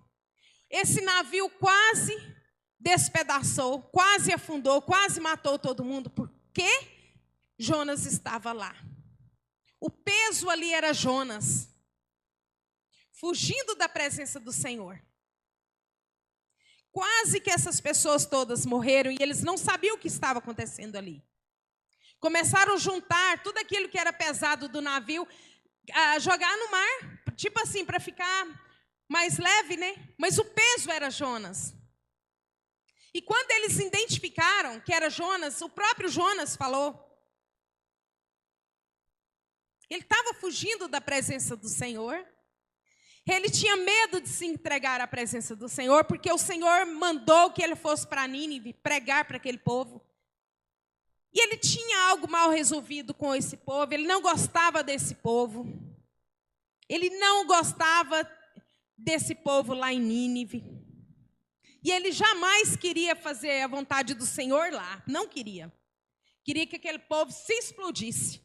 Esse navio quase despedaçou, quase afundou, quase matou todo mundo, porque Jonas estava lá. O peso ali era Jonas, fugindo da presença do Senhor. Quase que essas pessoas todas morreram e eles não sabiam o que estava acontecendo ali. Começaram a juntar tudo aquilo que era pesado do navio, a jogar no mar, tipo assim, para ficar mais leve, né? Mas o peso era Jonas. E quando eles identificaram que era Jonas, o próprio Jonas falou. Ele estava fugindo da presença do Senhor. Ele tinha medo de se entregar à presença do Senhor, porque o Senhor mandou que ele fosse para Nínive pregar para aquele povo. E ele tinha algo mal resolvido com esse povo, ele não gostava desse povo. Ele não gostava desse povo lá em Nínive. E ele jamais queria fazer a vontade do Senhor lá, não queria. Queria que aquele povo se explodisse.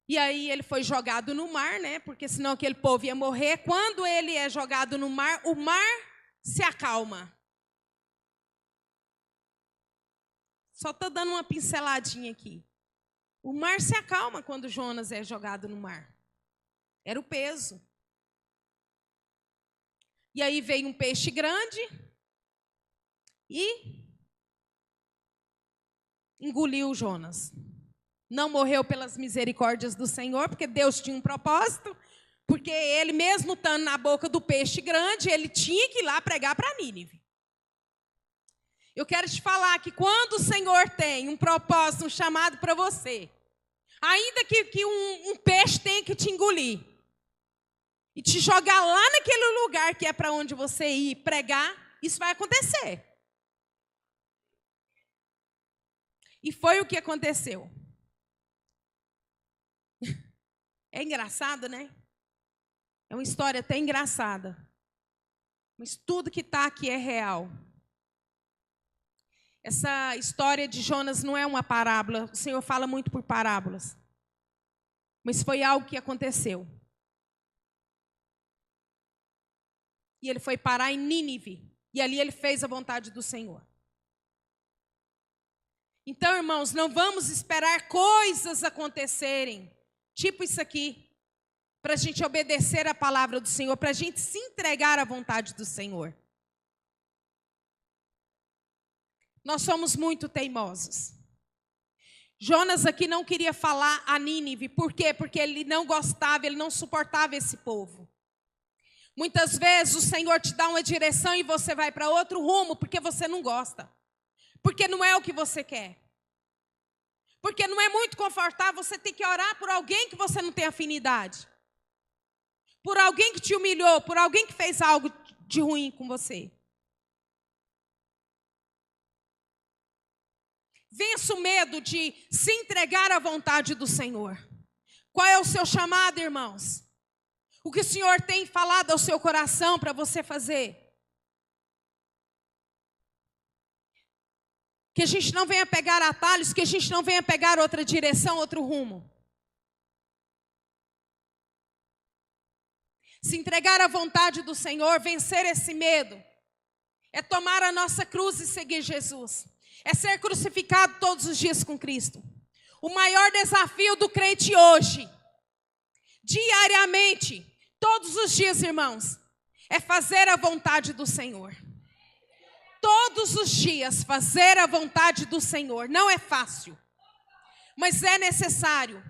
E aí ele foi jogado no mar, né? Porque senão aquele povo ia morrer. Quando ele é jogado no mar, o mar se acalma. Só estou dando uma pinceladinha aqui. O mar se acalma quando Jonas é jogado no mar. Era o peso. E aí veio um peixe grande e engoliu Jonas. Não morreu pelas misericórdias do Senhor, porque Deus tinha um propósito, porque ele mesmo estando na boca do peixe grande, ele tinha que ir lá pregar para Nínive. Eu quero te falar que quando o Senhor tem um propósito, um chamado para você, ainda que um peixe tenha que te engolir, e te jogar lá naquele lugar que é para onde você ir pregar, isso vai acontecer. E foi o que aconteceu. É engraçado, né? É uma história até engraçada. Mas tudo que está aqui é real. Essa história de Jonas não é uma parábola. O Senhor fala muito por parábolas. Mas foi algo que aconteceu. E ele foi parar em Nínive. E ali ele fez a vontade do Senhor. Então, irmãos, não vamos esperar coisas acontecerem. Tipo isso aqui, para a gente obedecer a palavra do Senhor, para a gente se entregar à vontade do Senhor. Nós somos muito teimosos. Jonas aqui não queria falar a Nínive, por quê? Porque ele não gostava, ele não suportava esse povo. Muitas vezes o Senhor te dá uma direção e você vai para outro rumo, porque você não gosta. Porque não é o que você quer. Porque não é muito confortável você ter que orar por alguém que você não tem afinidade. Por alguém que te humilhou, por alguém que fez algo de ruim com você. Vença o medo de se entregar à vontade do Senhor. Qual é o seu chamado, irmãos? O que o Senhor tem falado ao seu coração para você fazer? Que a gente não venha pegar atalhos, que a gente não venha pegar outra direção, outro rumo. Se entregar à vontade do Senhor, vencer esse medo, é tomar a nossa cruz e seguir Jesus. É ser crucificado todos os dias com Cristo. O maior desafio do crente hoje, diariamente, todos os dias, irmãos, é fazer a vontade do Senhor. Todos os dias fazer a vontade do Senhor. Não é fácil, mas é necessário.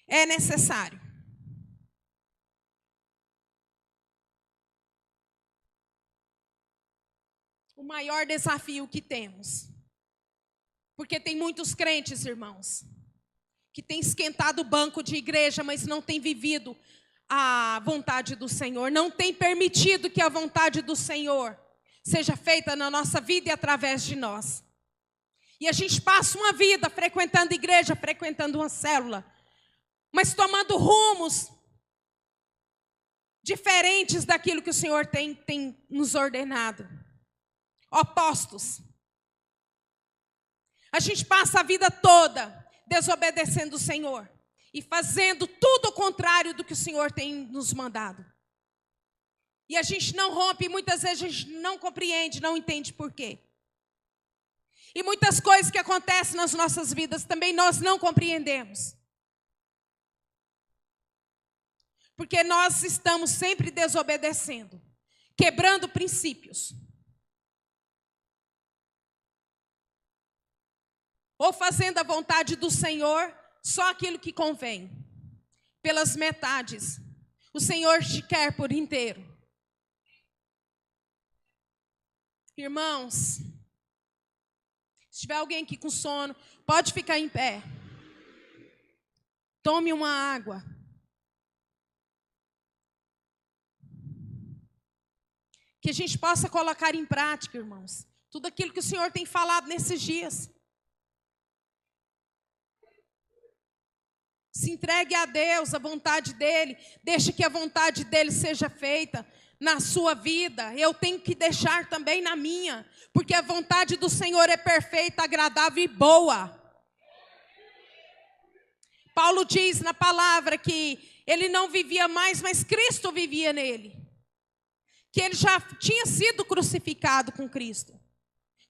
É necessário. O maior desafio que temos. Porque tem muitos crentes, irmãos, que têm esquentado o banco de igreja, mas não têm vivido a vontade do Senhor, não tem permitido que a vontade do Senhor seja feita na nossa vida e através de nós. E a gente passa uma vida frequentando igreja, frequentando uma célula, mas tomando rumos diferentes daquilo que o Senhor tem nos ordenado. Opostos. A gente passa a vida toda desobedecendo o Senhor. E fazendo tudo o contrário do que o Senhor tem nos mandado. E a gente não rompe, muitas vezes a gente não compreende, não entende por quê. E muitas coisas que acontecem nas nossas vidas também nós não compreendemos. Porque nós estamos sempre desobedecendo, quebrando princípios. Ou fazendo a vontade do Senhor, só aquilo que convém. pelas metades. O Senhor te quer por inteiro. Irmãos, se tiver alguém aqui com sono, pode ficar em pé. Tome uma água. Que a gente possa colocar em prática, irmãos, tudo aquilo que o Senhor tem falado nesses dias. Se entregue a Deus, a vontade dEle. Deixe que a vontade dEle seja feita na sua vida. Eu tenho que deixar também na minha. Porque a vontade do Senhor é perfeita, agradável e boa. Paulo diz na palavra que ele não vivia mais, mas Cristo vivia nele. Que ele já tinha sido crucificado com Cristo.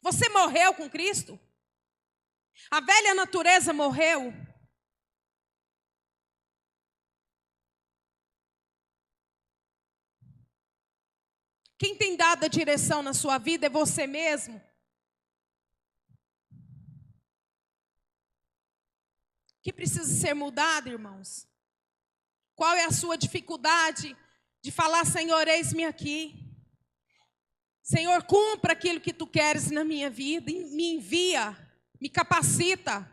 Você morreu com Cristo? A velha natureza morreu? Quem tem dado a direção na sua vida é você mesmo? O que precisa ser mudado, irmãos? Qual é a sua dificuldade de falar, Senhor, eis-me aqui. Senhor, cumpra aquilo que tu queres na minha vida. Me envia, me capacita,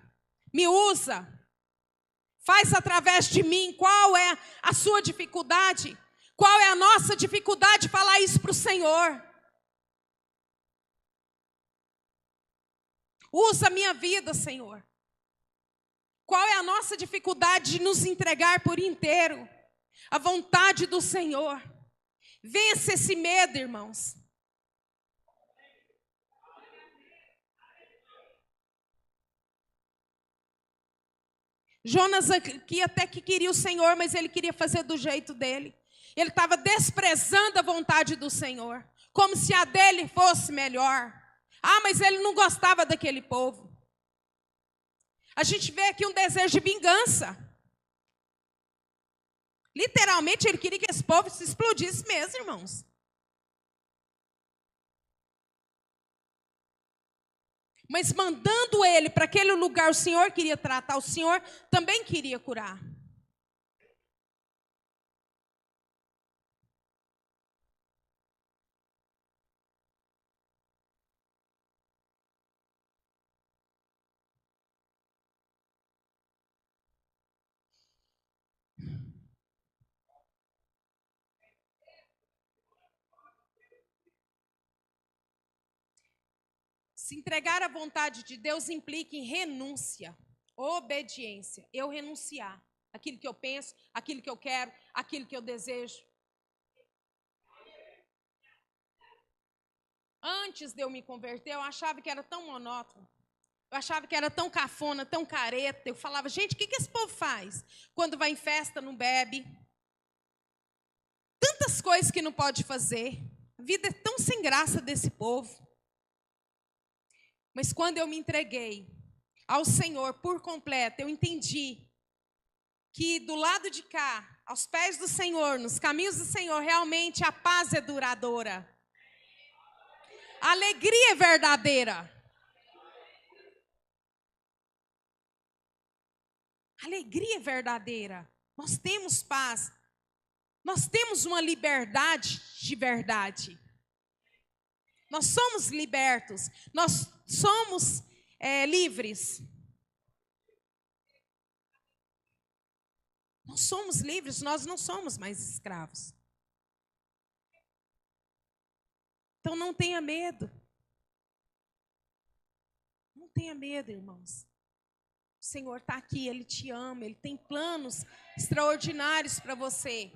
me usa. Faz através de mim. Qual é a sua dificuldade? Qual é a nossa dificuldade de falar isso para o Senhor? Usa a minha vida, Senhor. Qual é a nossa dificuldade de nos entregar por inteiro à vontade do Senhor? Vença esse medo, irmãos. Jonas aqui até que queria o Senhor, mas ele queria fazer do jeito dele. Ele estava desprezando a vontade do Senhor, como se a dele fosse melhor. Ah, mas ele não gostava daquele povo. A gente vê aqui um desejo de vingança. Literalmente, ele queria que esse povo se explodisse mesmo, irmãos. Mas mandando ele para aquele lugar, o Senhor queria tratar, o Senhor também queria curar. Se entregar à vontade de Deus implica em renúncia, obediência. Eu renunciar aquilo que eu penso, aquilo que eu quero, aquilo que eu desejo. Antes de eu me converter, eu achava que era tão monótono. Eu achava que era tão cafona, tão careta. Eu falava, gente, o que esse povo faz? Quando vai em festa, não bebe. Tantas coisas que não pode fazer. A vida é tão sem graça desse povo. Mas quando eu me entreguei ao Senhor por completo, eu entendi que do lado de cá, aos pés do Senhor, nos caminhos do Senhor, realmente a paz é duradoura. A alegria é verdadeira. A alegria é verdadeira. Nós temos paz. Nós temos uma liberdade de verdade. Nós somos libertos. Nós somos livres. Nós somos livres, nós não somos mais escravos. Então não tenha medo. Não tenha medo, irmãos. O Senhor está aqui, Ele te ama, Ele tem planos extraordinários para você.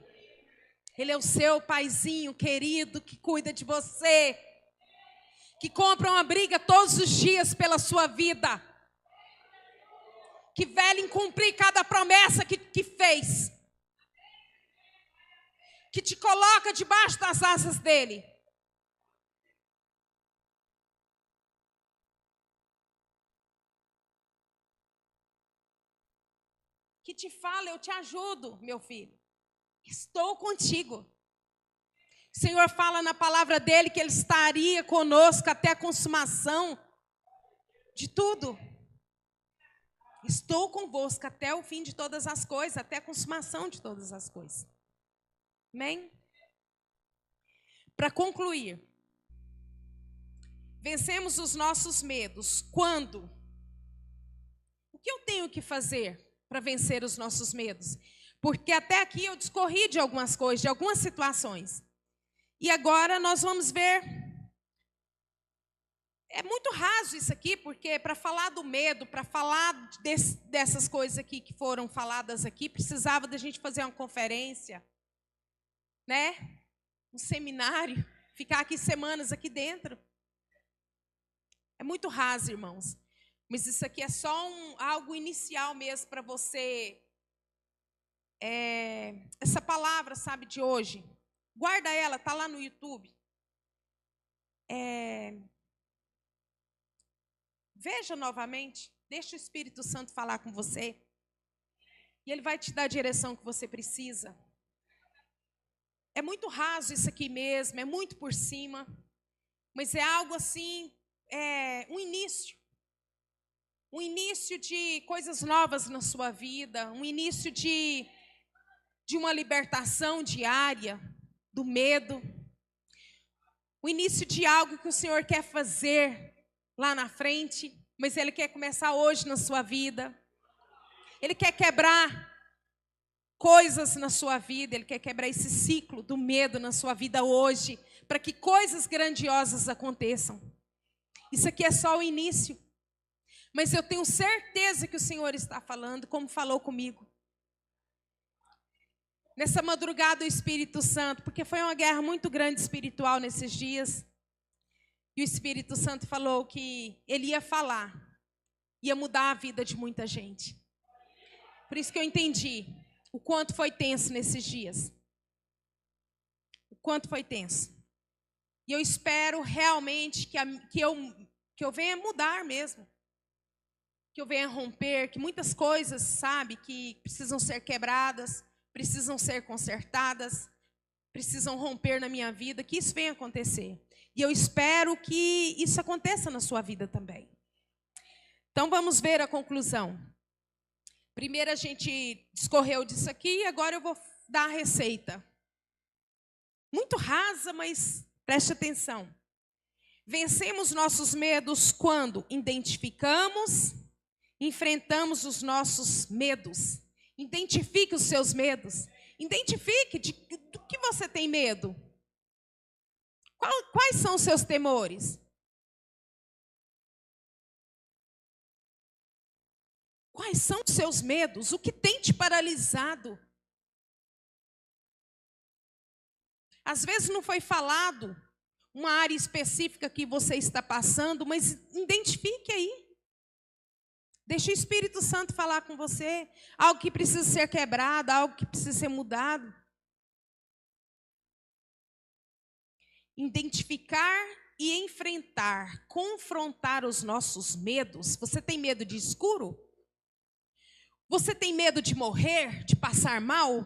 Ele é o seu paizinho querido que cuida de você. Que compra uma briga todos os dias pela sua vida. Que vela em cumprir cada promessa que fez. Que te coloca debaixo das asas dele. Que te fala, eu te ajudo, meu filho. Estou contigo. O Senhor fala na palavra dele que Ele estaria conosco até a consumação de tudo. Estou convosco até o fim de todas as coisas, até a consumação de todas as coisas. Amém? Para concluir, vencemos os nossos medos quando? O que eu tenho que fazer para vencer os nossos medos? Porque até aqui eu discorri de algumas coisas, de algumas situações. E agora nós vamos ver. É muito raso isso aqui, porque para falar do medo, para falar dessas coisas aqui que foram faladas aqui, precisava da gente fazer uma conferência, né? Um seminário, ficar aqui semanas aqui dentro. É muito raso, irmãos. Mas isso aqui é só algo inicial mesmo para você. Essa palavra, sabe, de hoje. Guarda ela, está lá no YouTube. Veja novamente. Deixa o Espírito Santo falar com você. E ele vai te dar a direção que você precisa. É muito raso isso aqui mesmo, é muito por cima. Mas é algo assim, um início. Um início de coisas novas na sua vida. Um início de uma libertação diária do medo. O início de algo que o Senhor quer fazer lá na frente, mas Ele quer começar hoje na sua vida. Ele quer quebrar coisas na sua vida, Ele quer quebrar esse ciclo do medo na sua vida hoje, para que coisas grandiosas aconteçam. Isso aqui é só o início. Mas eu tenho certeza que o Senhor está falando, como falou comigo. Nessa madrugada o Espírito Santo, porque foi uma guerra muito grande espiritual nesses dias. E o Espírito Santo falou que ele ia falar, ia mudar a vida de muita gente. Por isso que eu entendi o quanto foi tenso nesses dias. O quanto foi tenso. E eu espero realmente que eu venha mudar mesmo. Que eu venha romper, que muitas coisas, sabe, que precisam ser quebradas, precisam ser consertadas, precisam romper na minha vida, que isso venha acontecer. E eu espero que isso aconteça na sua vida também. Então vamos ver a conclusão. Primeiro a gente discorreu disso aqui e agora eu vou dar a receita. Muito rasa, mas preste atenção. Vencemos nossos medos quando identificamos, enfrentamos os nossos medos. Identifique os seus medos. Identifique do que você tem medo. Quais são os seus temores? Quais são os seus medos? O que tem te paralisado? Às vezes não foi falado uma área específica que você está passando, mas identifique aí. Deixa o Espírito Santo falar com você. Algo que precisa ser quebrado, algo que precisa ser mudado. Identificar e enfrentar, confrontar os nossos medos. Você tem medo de escuro? Você tem medo de morrer, de passar mal?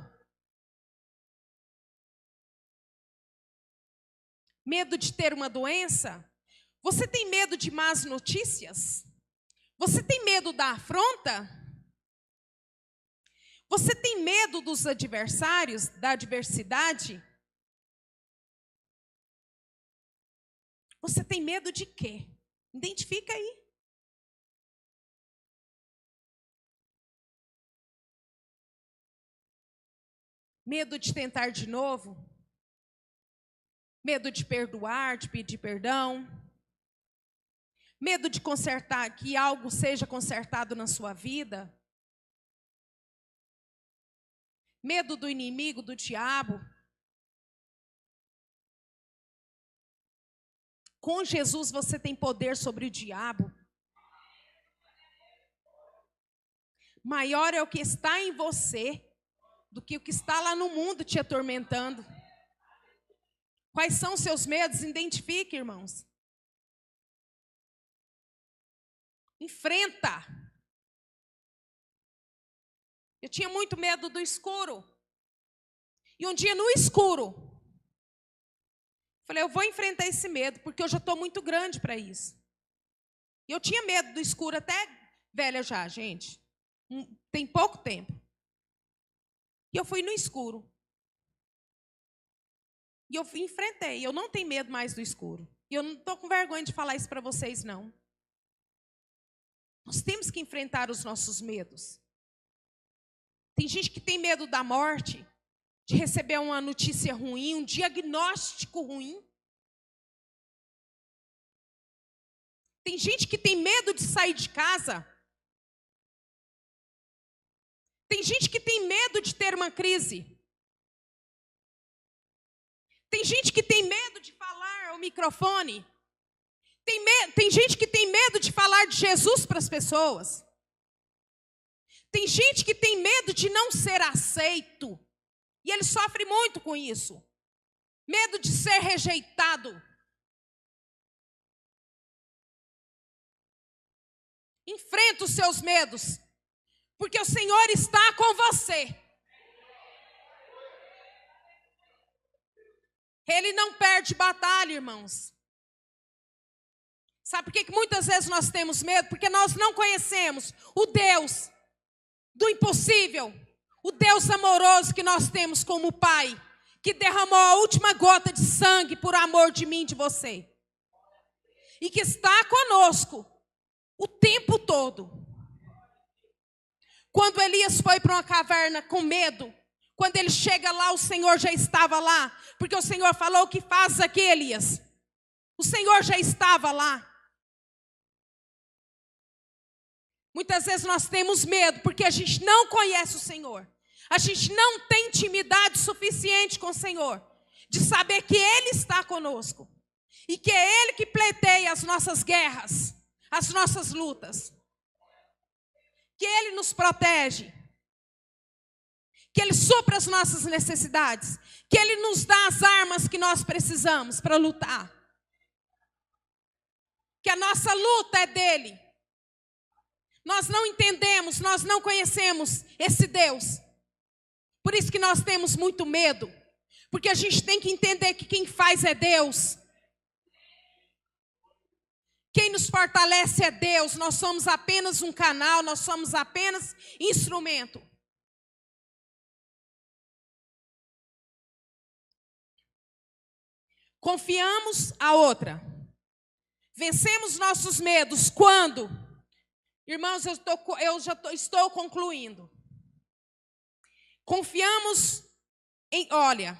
Medo de ter uma doença? Você tem medo de más notícias? Você tem medo da afronta? Você tem medo dos adversários, da adversidade? Você tem medo de quê? Identifica aí. Medo de tentar de novo? Medo de perdoar, de pedir perdão? Medo de consertar, que algo seja consertado na sua vida? Medo do inimigo, do diabo? Com Jesus você tem poder sobre o diabo. Maior é o que está em você do que o que está lá no mundo te atormentando. Quais são os seus medos? Identifique, irmãos. Enfrenta. Eu tinha muito medo do escuro. E um dia no escuro, falei, eu vou enfrentar esse medo, porque eu já estou muito grande para isso. E eu tinha medo do escuro, até velha já, gente. Tem pouco tempo. E eu fui no escuro. E eu enfrentei. Eu não tenho medo mais do escuro. E eu não estou com vergonha de falar isso para vocês, não. Nós temos que enfrentar os nossos medos. Tem gente que tem medo da morte, de receber uma notícia ruim, um diagnóstico ruim. Tem gente que tem medo de sair de casa. Tem gente que tem medo de ter uma crise. Tem gente que tem medo de falar ao microfone. Tem gente que tem medo de falar de Jesus para as pessoas. Tem gente que tem medo de não ser aceito. E ele sofre muito com isso. Medo de ser rejeitado. Enfrenta os seus medos. Porque o Senhor está com você. Ele não perde batalha, irmãos. Sabe por que muitas vezes nós temos medo? Porque nós não conhecemos o Deus do impossível. O Deus amoroso que nós temos como Pai. Que derramou a última gota de sangue por amor de mim e de você. E que está conosco o tempo todo. Quando Elias foi para uma caverna com medo, quando ele chega lá, o Senhor já estava lá. Porque o Senhor falou: o que faz aqui, Elias? O Senhor já estava lá. Muitas vezes nós temos medo porque a gente não conhece o Senhor. A gente não tem intimidade suficiente com o Senhor. De saber que Ele está conosco. E que é Ele que pleiteia as nossas guerras, as nossas lutas. Que Ele nos protege. Que Ele supra as nossas necessidades. Que Ele nos dá as armas que nós precisamos para lutar. Que a nossa luta é dEle. Nós não entendemos, nós não conhecemos esse Deus. Por isso que nós temos muito medo. Porque a gente tem que entender que quem faz é Deus. Quem nos fortalece é Deus. Nós somos apenas um canal, nós somos apenas instrumento. Confiamos a outra. Vencemos nossos medos quando? Irmãos, eu já estou concluindo.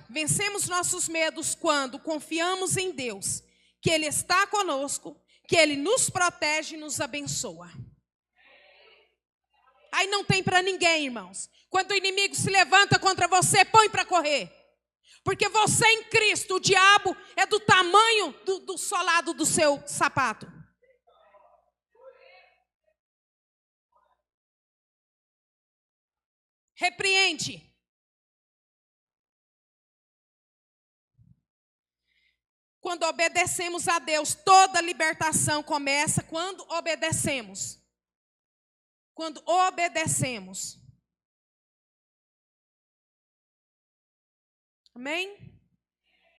Vencemos nossos medos quando confiamos em Deus, que Ele está conosco, que Ele nos protege e nos abençoa. Aí não tem para ninguém, irmãos. Quando o inimigo se levanta contra você, põe para correr. Porque você em Cristo, o diabo é do tamanho do solado do seu sapato. Repreende. Quando obedecemos a Deus, toda libertação começa quando obedecemos. Quando obedecemos. Amém?